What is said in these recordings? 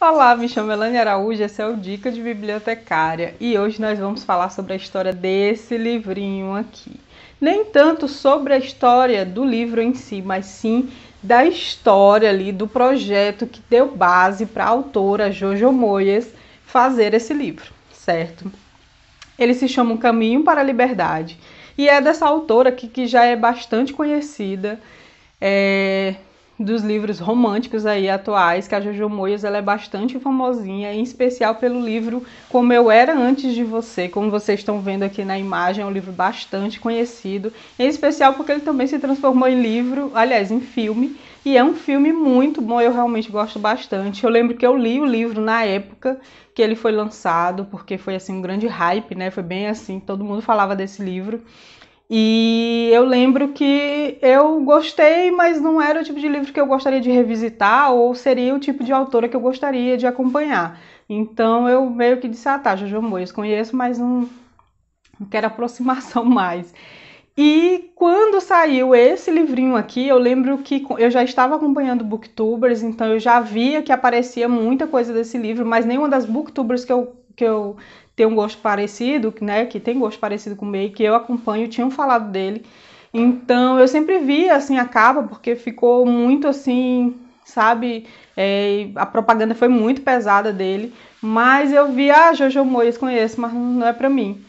Olá, me chamo Elane Araújo, esse é o Dica de Bibliotecária e hoje nós vamos falar sobre a história desse livrinho aqui. Nem tanto sobre a história do livro em si, mas sim da história ali, do projeto que deu base para a autora Jojo Moyes fazer esse livro, certo? Ele se chama Um Caminho para a Liberdade e é dessa autora aqui que já é bastante conhecida, dos livros românticos aí atuais, que a Jojo Moyes ela é bastante famosinha, em especial pelo livro Como Eu Era Antes de Você. Como vocês estão vendo aqui na imagem, é um livro bastante conhecido, em especial porque ele também se transformou em livro, aliás, em filme, e é um filme muito bom, eu realmente gosto bastante. Eu lembro que eu li o livro na época que ele foi lançado, porque foi assim um grande hype, né? Foi bem assim, todo mundo falava desse livro. E eu lembro que eu gostei, mas não era o tipo de livro que eu gostaria de revisitar ou seria o tipo de autora que eu gostaria de acompanhar. Então eu meio que disse, tá, Jojo Moyes, conheço, mas não quero aproximação mais. E quando saiu esse livrinho aqui, eu lembro que eu já estava acompanhando booktubers, então eu já via que aparecia muita coisa desse livro, mas nenhuma das booktubers que eu tenho um gosto parecido, né, que tem gosto parecido com o meio, que eu acompanho, tinham falado dele. Então eu sempre via assim a capa, porque ficou muito assim, sabe, a propaganda foi muito pesada dele, mas eu vi, Jojo Moyes conheço, mas não é pra mim.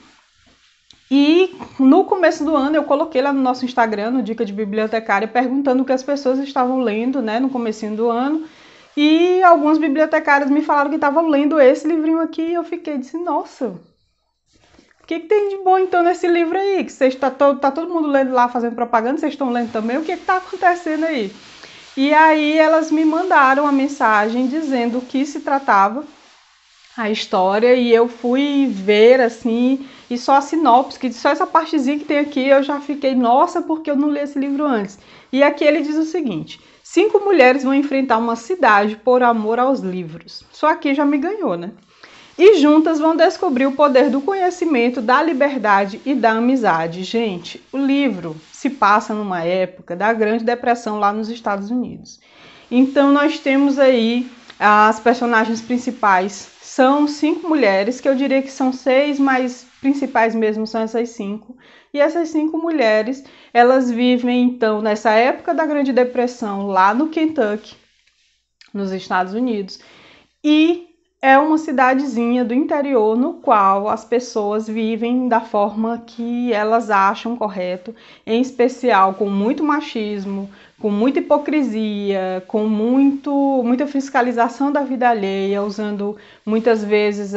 E no começo do ano eu coloquei lá no nosso Instagram, no Dica de Bibliotecária, perguntando o que as pessoas estavam lendo, né, no comecinho do ano. E alguns bibliotecários me falaram que estavam lendo esse livrinho aqui e eu fiquei, disse, nossa, o que tem de bom então nesse livro aí? Que tá todo mundo lendo lá, fazendo propaganda, vocês estão lendo também? O que está acontecendo aí? E aí elas me mandaram a mensagem dizendo o que se tratava a história e eu fui ver assim, e só a sinopse, que só essa partezinha que tem aqui eu já fiquei, nossa, porque eu não li esse livro antes. E aqui ele diz o seguinte: 5 mulheres vão enfrentar uma cidade por amor aos livros. Só aqui já me ganhou, né? E juntas vão descobrir o poder do conhecimento, da liberdade e da amizade. Gente, o livro se passa numa época da Grande Depressão lá nos Estados Unidos. Então nós temos aí as personagens principais, são 5 mulheres, que eu diria que são 6, mas principais mesmo são essas 5. E essas 5 mulheres, elas vivem então nessa época da Grande Depressão lá no Kentucky, nos Estados Unidos. E é uma cidadezinha do interior no qual as pessoas vivem da forma que elas acham correto, em especial com muito machismo, com muita hipocrisia, com muita fiscalização da vida alheia, usando muitas vezes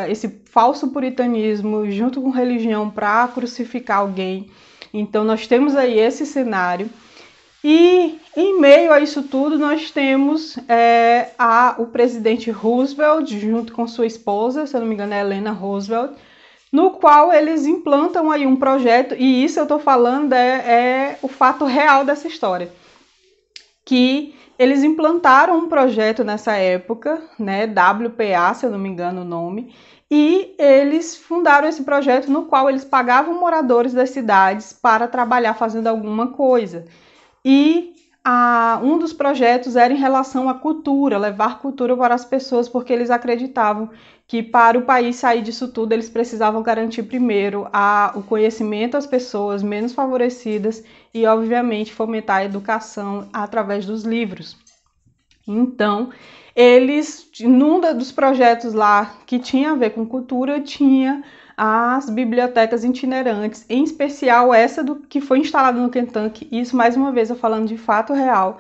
esse falso puritanismo junto com religião para crucificar alguém. Então nós temos aí esse cenário. E em meio a isso tudo nós temos o presidente Roosevelt junto com sua esposa, se eu não me engano é Eleanor Roosevelt, no qual eles implantam aí um projeto, e isso eu estou falando é o fato real dessa história, que eles implantaram um projeto nessa época, né, WPA, se eu não me engano o nome, e eles fundaram esse projeto no qual eles pagavam moradores das cidades para trabalhar fazendo alguma coisa. E um dos projetos era em relação à cultura, levar cultura para as pessoas, porque eles acreditavam que para o país sair disso tudo, eles precisavam garantir primeiro o conhecimento às pessoas menos favorecidas e, obviamente, fomentar a educação através dos livros. Então, num dos projetos lá que tinha a ver com cultura, tinha as bibliotecas itinerantes, em especial essa que foi instalada no Kentucky, isso mais uma vez eu falando de fato real,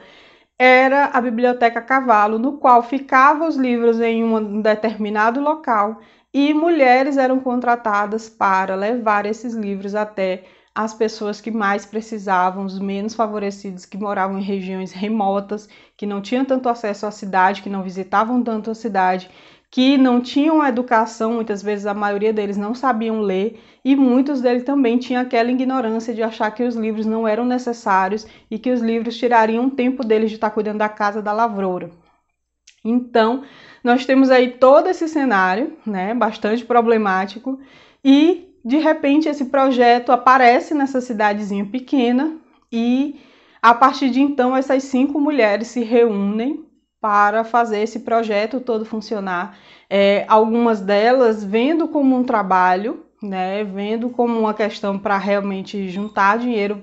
era a Biblioteca Cavalo, no qual ficavam os livros em um determinado local e mulheres eram contratadas para levar esses livros até as pessoas que mais precisavam, os menos favorecidos, que moravam em regiões remotas, que não tinham tanto acesso à cidade, que não visitavam tanto a cidade, que não tinham educação, muitas vezes a maioria deles não sabiam ler e muitos deles também tinham aquela ignorância de achar que os livros não eram necessários e que os livros tirariam o tempo deles de estar cuidando da casa da lavoura. Então, nós temos aí todo esse cenário, né, bastante problemático e, de repente, esse projeto aparece nessa cidadezinha pequena e, a partir de então, essas 5 mulheres se reúnem para fazer esse projeto todo funcionar. Algumas delas vendo como um trabalho, né, vendo como uma questão para realmente juntar dinheiro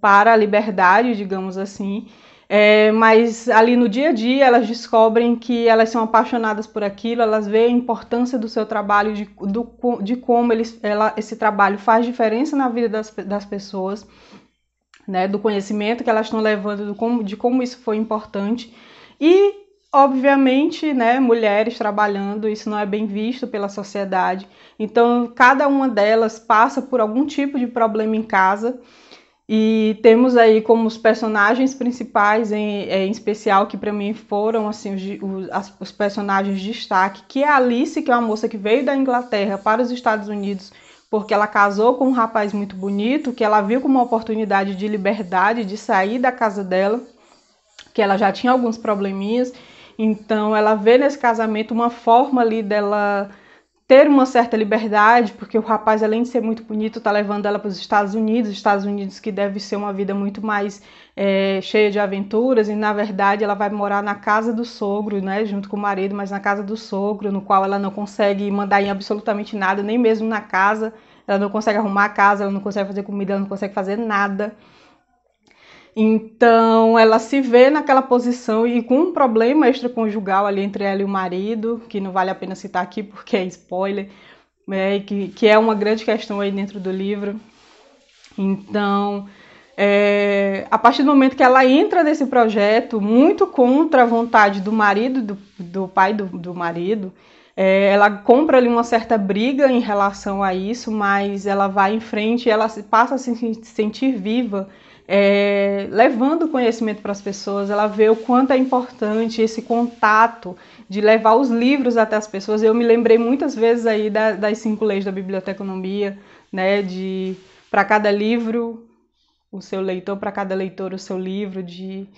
para a liberdade, digamos assim, mas ali no dia a dia elas descobrem que elas são apaixonadas por aquilo, elas veem a importância do seu trabalho, de como esse trabalho faz diferença na vida das pessoas, né, do conhecimento que elas estão levando, de como isso foi importante. E, obviamente, né, mulheres trabalhando, isso não é bem visto pela sociedade. Então, cada uma delas passa por algum tipo de problema em casa. E temos aí como os personagens principais, em especial, que para mim foram assim, os personagens de destaque, que é a Alice, que é uma moça que veio da Inglaterra para os Estados Unidos, porque ela casou com um rapaz muito bonito, que ela viu como uma oportunidade de liberdade, de sair da casa dela, que ela já tinha alguns probleminhas. Então ela vê nesse casamento uma forma ali dela ter uma certa liberdade, porque o rapaz, além de ser muito bonito, está levando ela para os Estados Unidos que deve ser uma vida muito mais cheia de aventuras, e na verdade ela vai morar na casa do sogro, né, junto com o marido, mas na casa do sogro, no qual ela não consegue mandar em absolutamente nada, nem mesmo na casa, ela não consegue arrumar a casa, ela não consegue fazer comida, ela não consegue fazer nada. Então ela se vê naquela posição e com um problema extraconjugal ali entre ela e o marido, que não vale a pena citar aqui porque é spoiler, né, que é uma grande questão aí dentro do livro. Então, a partir do momento que ela entra nesse projeto, muito contra a vontade do marido, do pai do marido, ela compra ali uma certa briga em relação a isso, mas ela vai em frente e ela passa a se sentir viva, levando conhecimento para as pessoas. Ela vê o quanto é importante esse contato de levar os livros até as pessoas. Eu me lembrei muitas vezes aí das 5 leis da biblioteconomia, né, para cada livro o seu leitor, para cada leitor o seu livro, de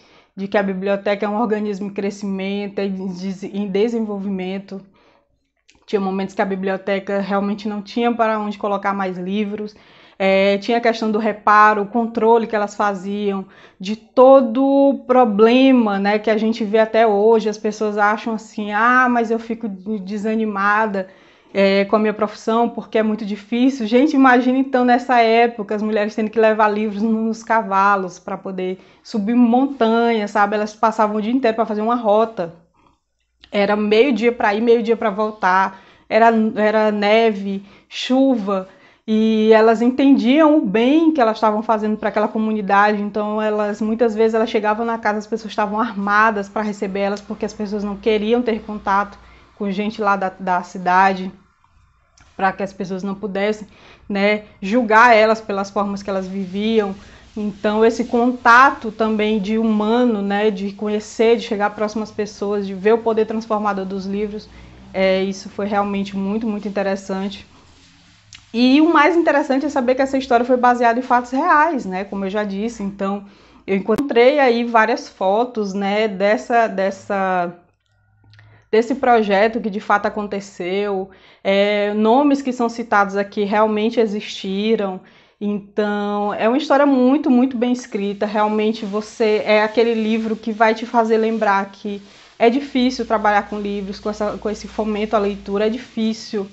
que a biblioteca é um organismo em crescimento, em desenvolvimento. Tinha momentos que a biblioteca realmente não tinha para onde colocar mais livros. Tinha a questão do reparo, o controle que elas faziam, de todo o problema, né, que a gente vê até hoje. As pessoas acham assim, mas eu fico desanimada com a minha profissão porque é muito difícil. Gente, imagina então nessa época as mulheres tendo que levar livros nos cavalos para poder subir montanhas, sabe? Elas passavam o dia inteiro para fazer uma rota. Era meio-dia para ir, meio-dia para voltar, era neve, chuva, e elas entendiam o bem que elas estavam fazendo para aquela comunidade. Então muitas vezes elas chegavam na casa, as pessoas estavam armadas para receber elas, porque as pessoas não queriam ter contato com gente lá da cidade, para que as pessoas não pudessem, né, julgar elas pelas formas que elas viviam. Então esse contato também de humano, né, de conhecer, de chegar próximo às pessoas, de ver o poder transformador dos livros, isso foi realmente muito, muito interessante. E o mais interessante é saber que essa história foi baseada em fatos reais, né, como eu já disse. Então eu encontrei aí várias fotos, né, desse projeto que de fato aconteceu, nomes que são citados aqui realmente existiram. Então, é uma história muito, muito bem escrita. Realmente é aquele livro que vai te fazer lembrar que é difícil trabalhar com livros, com esse fomento à leitura, é difícil.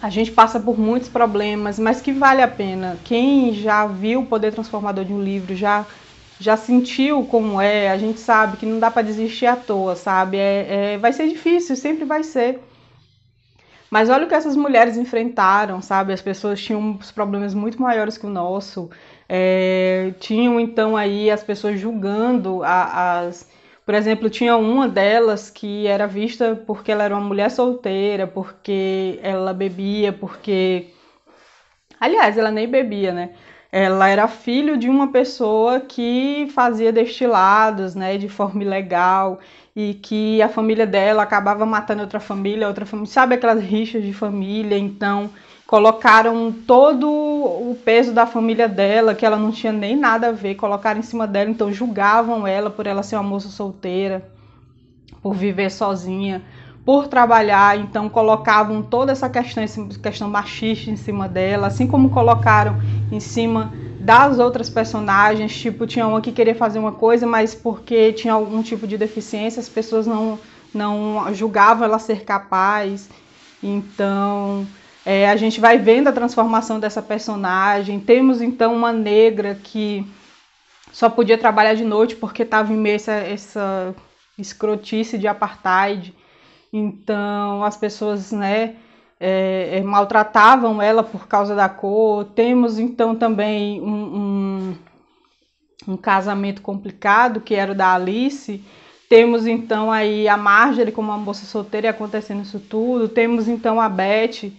A gente passa por muitos problemas, mas que vale a pena. Quem já viu o poder transformador de um livro, já sentiu como a gente sabe que não dá para desistir à toa, sabe? Vai ser difícil, sempre vai ser. Mas olha o que essas mulheres enfrentaram, sabe? As pessoas tinham problemas muito maiores que o nosso. Tinham, então, aí as pessoas julgando Por exemplo, tinha uma delas que era vista porque ela era uma mulher solteira, porque ela bebia, porque... Aliás, ela nem bebia, né? Ela era filho de uma pessoa que fazia destilados, né, de forma ilegal, e que a família dela acabava matando outra família, sabe aquelas rixas de família? Então colocaram todo o peso da família dela, que ela não tinha nem nada a ver, colocaram em cima dela. Então julgavam ela por ela ser uma moça solteira, por viver sozinha, por trabalhar. Então colocavam toda essa questão machista em cima dela, assim como colocaram em cima das outras personagens, tipo, tinha uma que queria fazer uma coisa, mas porque tinha algum tipo de deficiência, as pessoas não julgavam ela ser capaz. Então, a gente vai vendo a transformação dessa personagem. Temos, então, uma negra que só podia trabalhar de noite porque estava em meio a essa escrotice de apartheid. Então, as pessoas, né, maltratavam ela por causa da cor. Temos, então, também um casamento complicado, que era o da Alice. Temos, então, aí a Marjorie como uma moça solteira e acontecendo isso tudo. Temos, então, a Beth,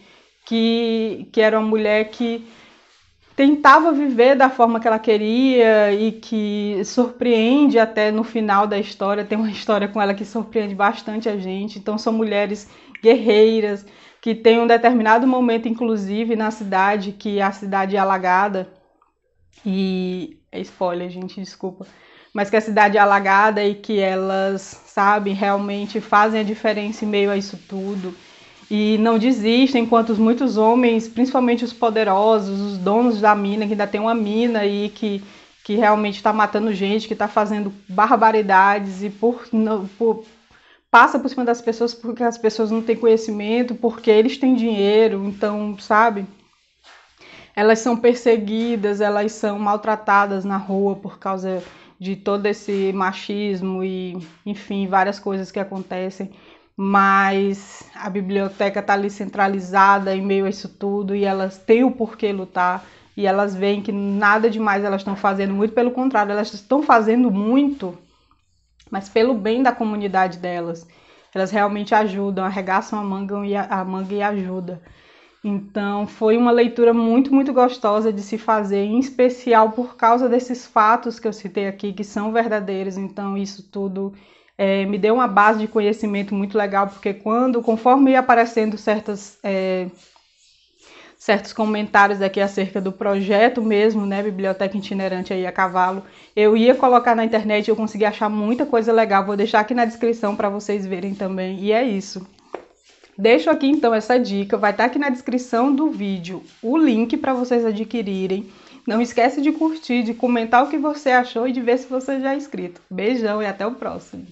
que era uma mulher que tentava viver da forma que ela queria e que surpreende até no final da história. Tem uma história com ela que surpreende bastante a gente. Então, são mulheres guerreiras que tem um determinado momento, inclusive, na cidade, que a cidade é alagada. E é spoiler, gente, desculpa. Mas que a cidade é alagada e que elas, sabe, realmente fazem a diferença em meio a isso tudo. E não desistem, enquanto muitos homens, principalmente os poderosos, os donos da mina, que ainda tem uma mina aí que realmente está matando gente, que está fazendo barbaridades e passa por cima das pessoas porque as pessoas não têm conhecimento, porque eles têm dinheiro, então, sabe? Elas são perseguidas, elas são maltratadas na rua por causa de todo esse machismo e, enfim, várias coisas que acontecem. Mas a biblioteca está ali centralizada em meio a isso tudo e elas têm o porquê lutar e elas veem que nada demais elas estão fazendo, muito pelo contrário, elas estão fazendo muito, mas pelo bem da comunidade delas. Elas realmente ajudam, arregaçam a manga e ajudam. Então foi uma leitura muito, muito gostosa de se fazer, em especial por causa desses fatos que eu citei aqui, que são verdadeiros. Então isso tudo me deu uma base de conhecimento muito legal, porque conforme ia aparecendo certos comentários aqui acerca do projeto mesmo, né, Biblioteca Itinerante aí a cavalo, eu ia colocar na internet e eu consegui achar muita coisa legal. Vou deixar aqui na descrição para vocês verem também. E é isso. Deixo aqui então essa dica, vai estar aqui na descrição do vídeo o link para vocês adquirirem. Não esquece de curtir, de comentar o que você achou e de ver se você já é inscrito. Beijão e até o próximo!